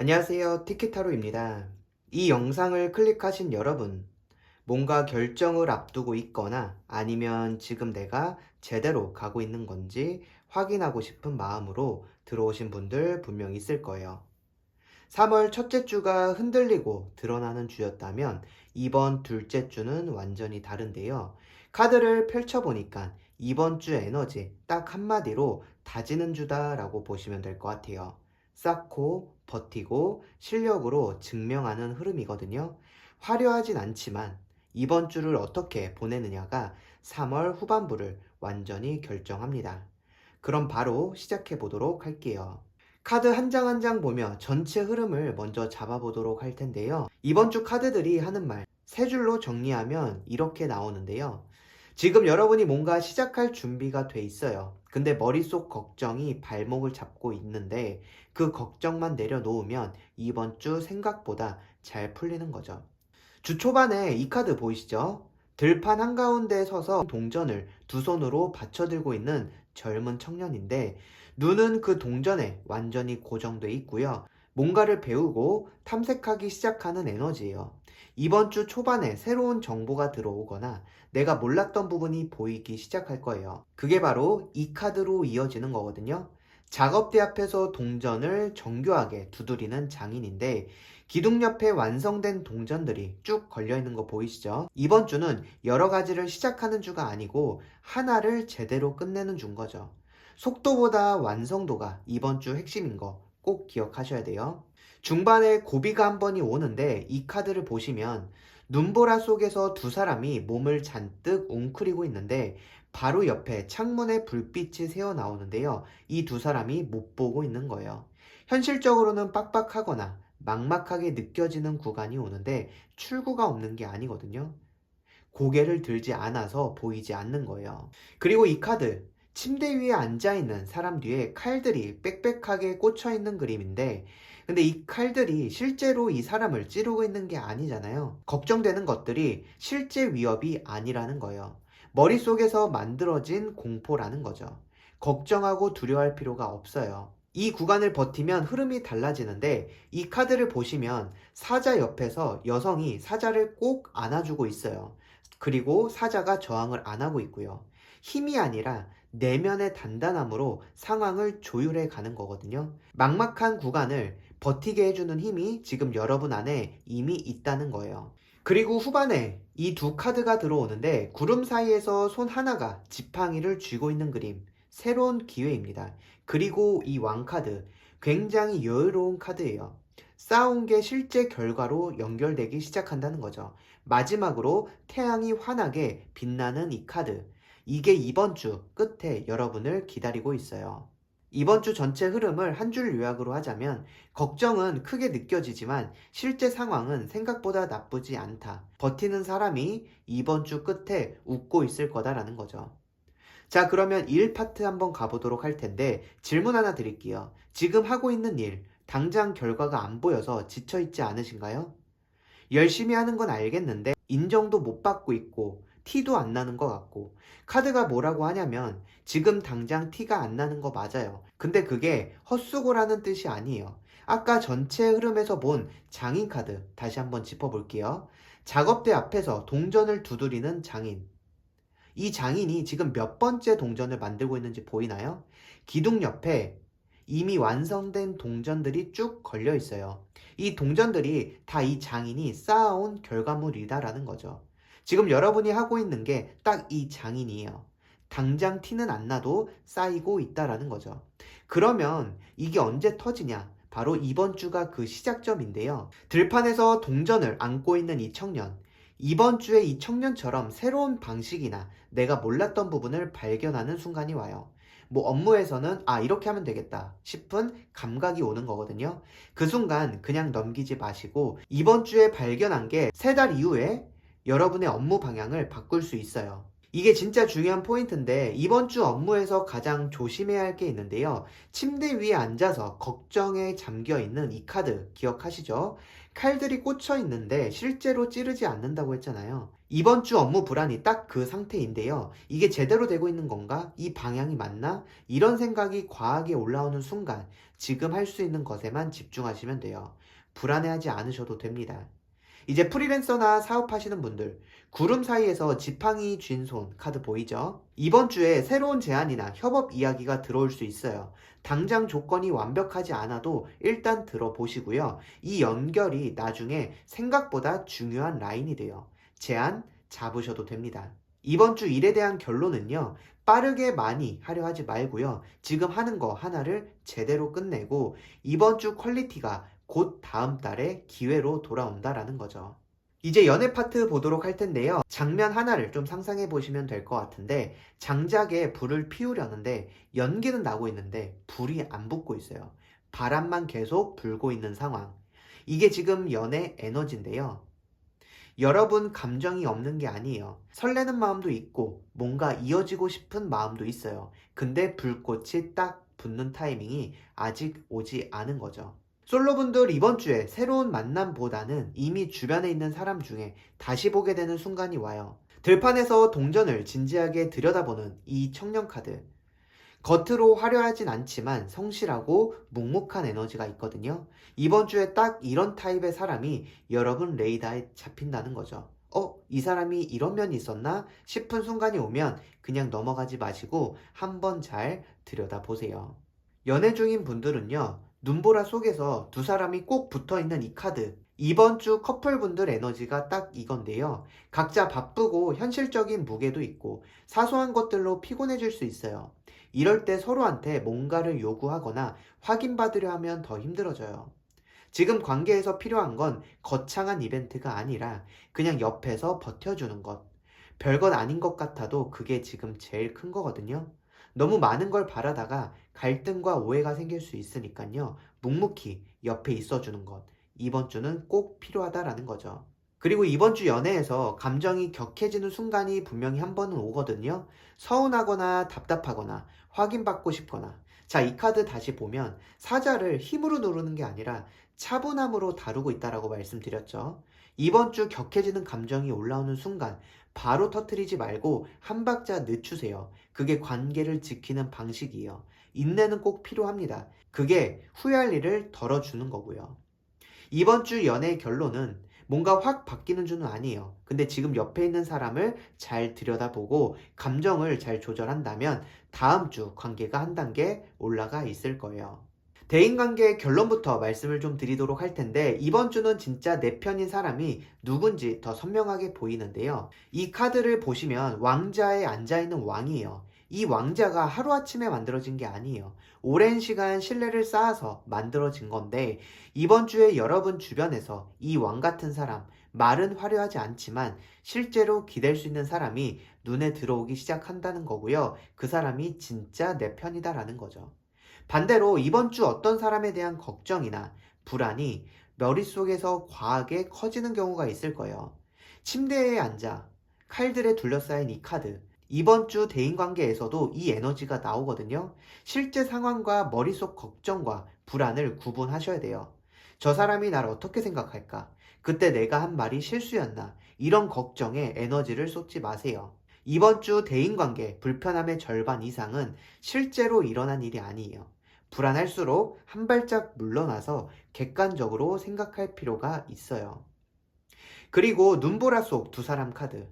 안녕하세요. 티키타로입니다. 이 영상을 클릭하신 여러분, 뭔가 결정을 앞두고 있거나 아니면 지금 내가 제대로 가고 있는 건지 확인하고 싶은 마음으로 들어오신 분들 분명 있을 거예요. 3월 첫째 주가 흔들리고 드러나는 주였다면 이번 둘째 주는 완전히 다른데요. 카드를 펼쳐보니까 이번 주 에너지 딱 한마디로 다지는 주다라고 보시면 될 것 같아요. 쌓고 버티고 실력으로 증명하는 흐름이거든요. 화려하진 않지만 이번 주를 어떻게 보내느냐가 3월 후반부를 완전히 결정합니다. 그럼 바로 시작해 보도록 할게요. 카드 한 장 한 장 보며 전체 흐름을 먼저 잡아보도록 할 텐데요. 이번 주 카드들이 하는 말, 세 줄로 정리하면 이렇게 나오는데요. 지금 여러분이 뭔가 시작할 준비가 돼 있어요. 근데 머릿속 걱정이 발목을 잡고 있는데 그 걱정만 내려놓으면 이번 주 생각보다 잘 풀리는 거죠. 주 초반에 이 카드 보이시죠? 들판 한가운데에 서서 동전을 두 손으로 받쳐들고 있는 젊은 청년인데 눈은 그 동전에 완전히 고정돼 있고요. 뭔가를 배우고 탐색하기 시작하는 에너지예요. 이번 주 초반에 새로운 정보가 들어오거나 내가 몰랐던 부분이 보이기 시작할 거예요. 그게 바로 이 카드로 이어지는 거거든요. 작업대 앞에서 동전을 정교하게 두드리는 장인인데 기둥 옆에 완성된 동전들이 쭉 걸려있는 거 보이시죠? 이번 주는 여러 가지를 시작하는 주가 아니고 하나를 제대로 끝내는 주인 거죠. 속도보다 완성도가 이번 주 핵심인 거 꼭 기억하셔야 돼요. 중반에 고비가 한 번이 오는데 이 카드를 보시면 눈보라 속에서 두 사람이 몸을 잔뜩 웅크리고 있는데 바로 옆에 창문에 불빛이 새어 나오는데요. 이 두 사람이 못 보고 있는 거예요. 현실적으로는 빡빡하거나 막막하게 느껴지는 구간이 오는데 출구가 없는 게 아니거든요. 고개를 들지 않아서 보이지 않는 거예요. 그리고 이 카드, 침대 위에 앉아있는 사람 뒤에 칼들이 빽빽하게 꽂혀있는 그림인데 근데 이 칼들이 실제로 이 사람을 찌르고 있는 게 아니잖아요. 걱정되는 것들이 실제 위협이 아니라는 거예요. 머릿속에서 만들어진 공포라는 거죠. 걱정하고 두려워할 필요가 없어요. 이 구간을 버티면 흐름이 달라지는데 이 카드를 보시면 사자 옆에서 여성이 사자를 꼭 안아주고 있어요. 그리고 사자가 저항을 안 하고 있고요. 힘이 아니라 내면의 단단함으로 상황을 조율해 가는 거거든요. 막막한 구간을 버티게 해주는 힘이 지금 여러분 안에 이미 있다는 거예요. 그리고 후반에 이 두 카드가 들어오는데 구름 사이에서 손 하나가 지팡이를 쥐고 있는 그림. 새로운 기회입니다. 그리고 이 왕카드, 굉장히 여유로운 카드예요. 쌓아온 게 실제 결과로 연결되기 시작한다는 거죠. 마지막으로 태양이 환하게 빛나는 이 카드. 이게 이번 주 끝에 여러분을 기다리고 있어요. 이번 주 전체 흐름을 한 줄 요약으로 하자면 걱정은 크게 느껴지지만 실제 상황은 생각보다 나쁘지 않다. 버티는 사람이 이번 주 끝에 웃고 있을 거다라는 거죠. 자, 그러면 일 파트 한번 가보도록 할 텐데 질문 하나 드릴게요. 지금 하고 있는 일, 당장 결과가 안 보여서 지쳐있지 않으신가요? 열심히 하는 건 알겠는데 인정도 못 받고 있고 티도 안 나는 것 같고 카드가 뭐라고 하냐면 지금 당장 티가 안 나는 거 맞아요. 근데 그게 헛수고라는 뜻이 아니에요. 아까 전체 흐름에서 본 장인 카드 다시 한번 짚어볼게요. 작업대 앞에서 동전을 두드리는 장인. 이 장인이 지금 몇 번째 동전을 만들고 있는지 보이나요? 기둥 옆에 이미 완성된 동전들이 쭉 걸려 있어요. 이 동전들이 다 이 장인이 쌓아온 결과물이다라는 거죠. 지금 여러분이 하고 있는 게 딱 이 장인이에요. 당장 티는 안 나도 쌓이고 있다라는 거죠. 그러면 이게 언제 터지냐? 바로 이번 주가 그 시작점인데요. 들판에서 동전을 안고 있는 이 청년. 이번 주에 이 청년처럼 새로운 방식이나 내가 몰랐던 부분을 발견하는 순간이 와요. 뭐 업무에서는 이렇게 하면 되겠다 싶은 감각이 오는 거거든요. 그 순간 그냥 넘기지 마시고 이번 주에 발견한 게 세 달 이후에 여러분의 업무 방향을 바꿀 수 있어요. 이게 진짜 중요한 포인트인데 이번 주 업무에서 가장 조심해야 할 게 있는데요. 침대 위에 앉아서 걱정에 잠겨 있는 이 카드 기억하시죠? 칼들이 꽂혀 있는데 실제로 찌르지 않는다고 했잖아요. 이번 주 업무 불안이 딱 그 상태인데요. 이게 제대로 되고 있는 건가? 이 방향이 맞나? 이런 생각이 과하게 올라오는 순간 지금 할 수 있는 것에만 집중하시면 돼요. 불안해하지 않으셔도 됩니다. 이제 프리랜서나 사업하시는 분들, 구름 사이에서 지팡이 쥔 손 카드 보이죠? 이번 주에 새로운 제안이나 협업 이야기가 들어올 수 있어요. 당장 조건이 완벽하지 않아도 일단 들어보시고요. 이 연결이 나중에 생각보다 중요한 라인이 돼요. 제안 잡으셔도 됩니다. 이번 주 일에 대한 결론은요. 빠르게 많이 하려 하지 말고요. 지금 하는 거 하나를 제대로 끝내고 이번 주 퀄리티가 곧 다음 달에 기회로 돌아온다라는 거죠. 이제 연애 파트 보도록 할 텐데요. 장면 하나를 좀 상상해 보시면 될 것 같은데 장작에 불을 피우려는데 연기는 나고 있는데 불이 안 붙고 있어요. 바람만 계속 불고 있는 상황. 이게 지금 연애 에너지인데요. 여러분 감정이 없는 게 아니에요. 설레는 마음도 있고 뭔가 이어지고 싶은 마음도 있어요. 근데 불꽃이 딱 붙는 타이밍이 아직 오지 않은 거죠. 솔로분들 이번 주에 새로운 만남보다는 이미 주변에 있는 사람 중에 다시 보게 되는 순간이 와요. 들판에서 동전을 진지하게 들여다보는 이 청년 카드. 겉으로 화려하진 않지만 성실하고 묵묵한 에너지가 있거든요. 이번 주에 딱 이런 타입의 사람이 여러분 레이더에 잡힌다는 거죠. 이 사람이 이런 면이 있었나 싶은 순간이 오면 그냥 넘어가지 마시고 한번 잘 들여다보세요. 연애 중인 분들은요, 눈보라 속에서 두 사람이 꼭 붙어 있는 이 카드. 이번 주 커플분들 에너지가 딱 이건데요. 각자 바쁘고 현실적인 무게도 있고 사소한 것들로 피곤해질 수 있어요. 이럴 때 서로한테 뭔가를 요구하거나 확인받으려 하면 더 힘들어져요. 지금 관계에서 필요한 건 거창한 이벤트가 아니라 그냥 옆에서 버텨주는 것. 별것 아닌 것 같아도 그게 지금 제일 큰 거거든요. 너무 많은 걸 바라다가 갈등과 오해가 생길 수 있으니까요. 묵묵히 옆에 있어주는 것. 이번 주는 꼭 필요하다라는 거죠. 그리고 이번 주 연애에서 감정이 격해지는 순간이 분명히 한 번은 오거든요. 서운하거나 답답하거나 확인받고 싶거나. 자, 이 카드 다시 보면 사자를 힘으로 누르는 게 아니라 차분함으로 다루고 있다라고 말씀드렸죠. 이번 주 격해지는 감정이 올라오는 순간 바로 터뜨리지 말고 한 박자 늦추세요. 그게 관계를 지키는 방식이에요. 인내는 꼭 필요합니다. 그게 후회할 일을 덜어주는 거고요. 이번 주 연애의 결론은 뭔가 확 바뀌는 주는 아니에요. 근데 지금 옆에 있는 사람을 잘 들여다보고 감정을 잘 조절한다면 다음 주 관계가 한 단계 올라가 있을 거예요. 대인관계의 결론부터 말씀을 좀 드리도록 할 텐데 이번 주는 진짜 내 편인 사람이 누군지 더 선명하게 보이는데요. 이 카드를 보시면 왕자에 앉아있는 왕이에요. 이 왕자가 하루아침에 만들어진 게 아니에요. 오랜 시간 신뢰를 쌓아서 만들어진 건데 이번 주에 여러분 주변에서 이 왕 같은 사람, 말은 화려하지 않지만 실제로 기댈 수 있는 사람이 눈에 들어오기 시작한다는 거고요. 그 사람이 진짜 내 편이다라는 거죠. 반대로 이번 주 어떤 사람에 대한 걱정이나 불안이 머릿속에서 과하게 커지는 경우가 있을 거예요. 침대에 앉아 칼들에 둘러싸인 이 카드. 이번 주 대인관계에서도 이 에너지가 나오거든요. 실제 상황과 머릿속 걱정과 불안을 구분하셔야 돼요. 저 사람이 날 어떻게 생각할까? 그때 내가 한 말이 실수였나? 이런 걱정에 에너지를 쏟지 마세요. 이번 주 대인관계 불편함의 절반 이상은 실제로 일어난 일이 아니에요. 불안할수록 한 발짝 물러나서 객관적으로 생각할 필요가 있어요. 그리고 눈보라 속 두 사람 카드.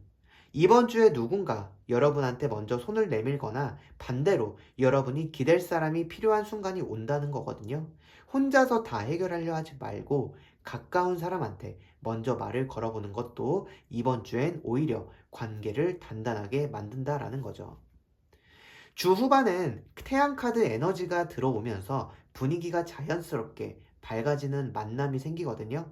이번 주에 누군가 여러분한테 먼저 손을 내밀거나 반대로 여러분이 기댈 사람이 필요한 순간이 온다는 거거든요. 혼자서 다 해결하려 하지 말고 가까운 사람한테 먼저 말을 걸어보는 것도 이번 주엔 오히려 관계를 단단하게 만든다라는 거죠. 주 후반엔 태양카드 에너지가 들어오면서 분위기가 자연스럽게 밝아지는 만남이 생기거든요.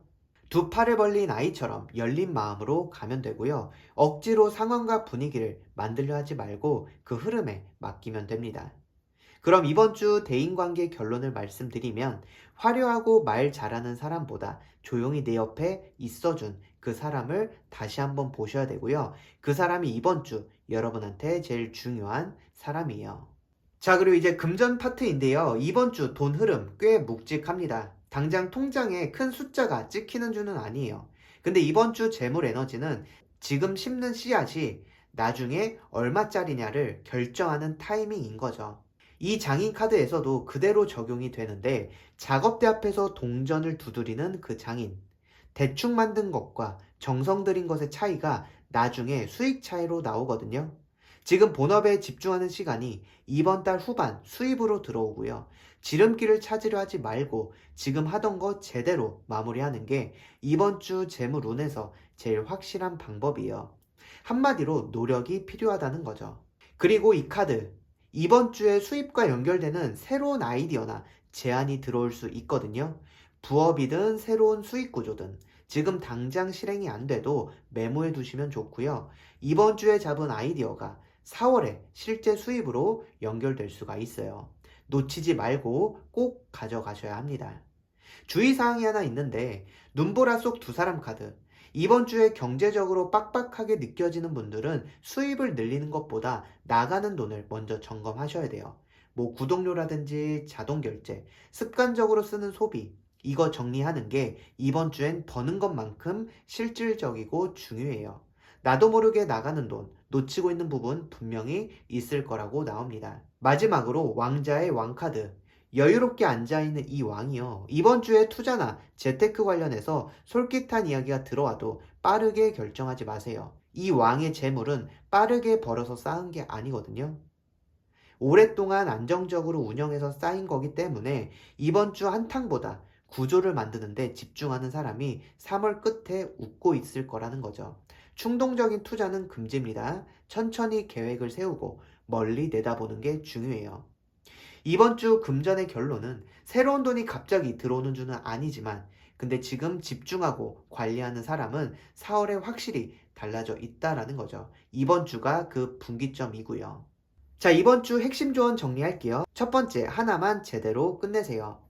두 팔을 벌린 아이처럼 열린 마음으로 가면 되고요. 억지로 상황과 분위기를 만들려 하지 말고 그 흐름에 맡기면 됩니다. 그럼 이번 주 대인관계 결론을 말씀드리면 화려하고 말 잘하는 사람보다 조용히 내 옆에 있어준 그 사람을 다시 한번 보셔야 되고요. 그 사람이 이번 주 여러분한테 제일 중요한 사람이에요. 자, 그리고 이제 금전 파트인데요. 이번 주 돈 흐름 꽤 묵직합니다. 당장 통장에 큰 숫자가 찍히는 주는 아니에요. 근데 이번 주 재물 에너지는 지금 심는 씨앗이 나중에 얼마짜리냐를 결정하는 타이밍인 거죠. 이 장인 카드에서도 그대로 적용이 되는데 작업대 앞에서 동전을 두드리는 그 장인. 대충 만든 것과 정성 들인 것의 차이가 나중에 수익 차이로 나오거든요. 지금 본업에 집중하는 시간이 이번 달 후반 수입으로 들어오고요. 지름길을 찾으려 하지 말고 지금 하던 거 제대로 마무리하는 게 이번 주 재물운에서 제일 확실한 방법이에요. 한마디로 노력이 필요하다는 거죠. 그리고 이 카드, 이번 주에 수입과 연결되는 새로운 아이디어나 제안이 들어올 수 있거든요. 부업이든 새로운 수익 구조든 지금 당장 실행이 안 돼도 메모해 두시면 좋고요. 이번 주에 잡은 아이디어가 4월에 실제 수입으로 연결될 수가 있어요. 놓치지 말고 꼭 가져가셔야 합니다. 주의사항이 하나 있는데 눈보라 속 두 사람 카드. 이번 주에 경제적으로 빡빡하게 느껴지는 분들은 수입을 늘리는 것보다 나가는 돈을 먼저 점검하셔야 돼요. 뭐 구독료라든지 자동결제, 습관적으로 쓰는 소비, 이거 정리하는 게 이번 주엔 버는 것만큼 실질적이고 중요해요. 나도 모르게 나가는 돈, 놓치고 있는 부분 분명히 있을 거라고 나옵니다. 마지막으로 왕자의 왕카드. 여유롭게 앉아있는 이 왕이요. 이번 주에 투자나 재테크 관련해서 솔깃한 이야기가 들어와도 빠르게 결정하지 마세요. 이 왕의 재물은 빠르게 벌어서 쌓은 게 아니거든요. 오랫동안 안정적으로 운영해서 쌓인 거기 때문에 이번 주 한탕보다 구조를 만드는데 집중하는 사람이 3월 끝에 웃고 있을 거라는 거죠. 충동적인 투자는 금지입니다. 천천히 계획을 세우고 멀리 내다보는 게 중요해요. 이번 주 금전의 결론은 새로운 돈이 갑자기 들어오는 주는 아니지만 근데 지금 집중하고 관리하는 사람은 4월에 확실히 달라져 있다라는 거죠. 이번 주가 그 분기점이고요. 자, 이번 주 핵심 조언 정리할게요. 첫 번째, 하나만 제대로 끝내세요.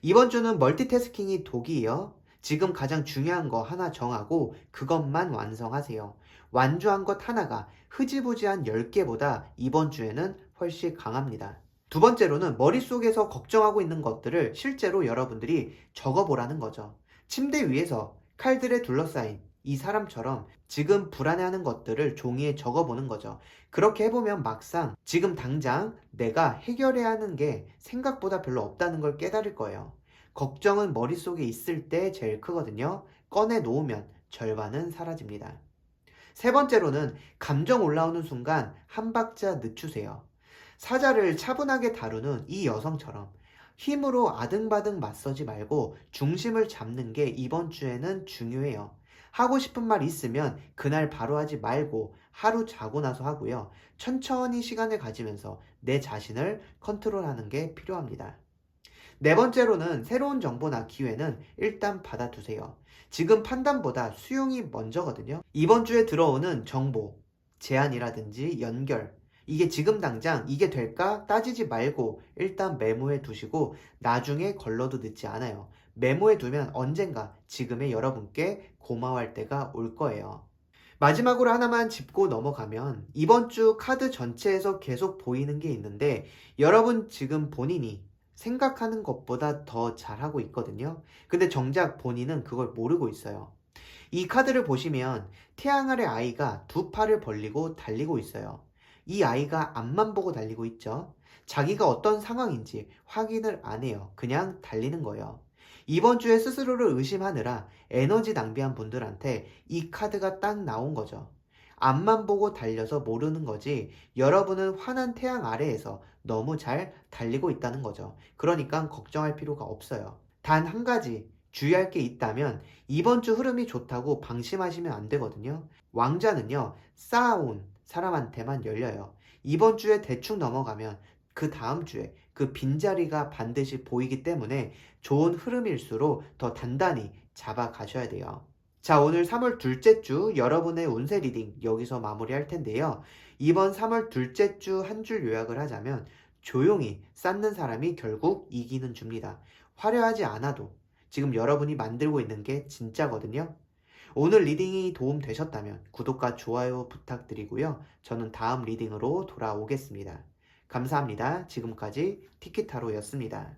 이번 주는 멀티태스킹이 독이에요. 지금 가장 중요한 거 하나 정하고 그것만 완성하세요. 완주한 것 하나가 흐지부지한 10개보다 이번 주에는 훨씬 강합니다. 두 번째로는 머릿속에서 걱정하고 있는 것들을 실제로 여러분들이 적어보라는 거죠. 침대 위에서 칼들에 둘러싸인 이 사람처럼 지금 불안해하는 것들을 종이에 적어보는 거죠. 그렇게 해보면 막상 지금 당장 내가 해결해야 하는 게 생각보다 별로 없다는 걸 깨달을 거예요. 걱정은 머릿속에 있을 때 제일 크거든요. 꺼내 놓으면 절반은 사라집니다. 세 번째로는 감정 올라오는 순간 한 박자 늦추세요. 사자를 차분하게 다루는 이 여성처럼 힘으로 아등바등 맞서지 말고 중심을 잡는 게 이번 주에는 중요해요. 하고 싶은 말 있으면 그날 바로 하지 말고 하루 자고 나서 하고요. 천천히 시간을 가지면서 내 자신을 컨트롤하는 게 필요합니다. 네 번째로는 새로운 정보나 기회는 일단 받아두세요. 지금 판단보다 수용이 먼저거든요. 이번 주에 들어오는 정보, 제안이라든지 연결, 이게 지금 당장 이게 될까 따지지 말고 일단 메모해 두시고 나중에 걸러도 늦지 않아요. 메모해 두면 언젠가 지금의 여러분께 고마워할 때가 올 거예요. 마지막으로 하나만 짚고 넘어가면 이번 주 카드 전체에서 계속 보이는 게 있는데 여러분 지금 본인이 생각하는 것보다 더 잘하고 있거든요. 근데 정작 본인은 그걸 모르고 있어요. 이 카드를 보시면 태양 아래 아이가 두 팔을 벌리고 달리고 있어요. 이 아이가 앞만 보고 달리고 있죠. 자기가 어떤 상황인지 확인을 안 해요. 그냥 달리는 거예요. 이번 주에 스스로를 의심하느라 에너지 낭비한 분들한테 이 카드가 딱 나온 거죠. 앞만 보고 달려서 모르는 거지 여러분은 환한 태양 아래에서 너무 잘 달리고 있다는 거죠. 그러니까 걱정할 필요가 없어요. 단 한 가지 주의할 게 있다면 이번 주 흐름이 좋다고 방심하시면 안 되거든요. 왕자는요, 쌓아온 사람한테만 열려요. 이번 주에 대충 넘어가면 그 다음 주에 그 빈자리가 반드시 보이기 때문에 좋은 흐름일수록 더 단단히 잡아가셔야 돼요. 자, 오늘 3월 둘째 주 여러분의 운세 리딩 여기서 마무리할 텐데요. 이번 3월 둘째 주 한 줄 요약을 하자면 조용히 쌓는 사람이 결국 이기는 줍니다. 화려하지 않아도 지금 여러분이 만들고 있는 게 진짜거든요. 오늘 리딩이 도움되셨다면 구독과 좋아요 부탁드리고요. 저는 다음 리딩으로 돌아오겠습니다. 감사합니다. 지금까지 티키타로였습니다.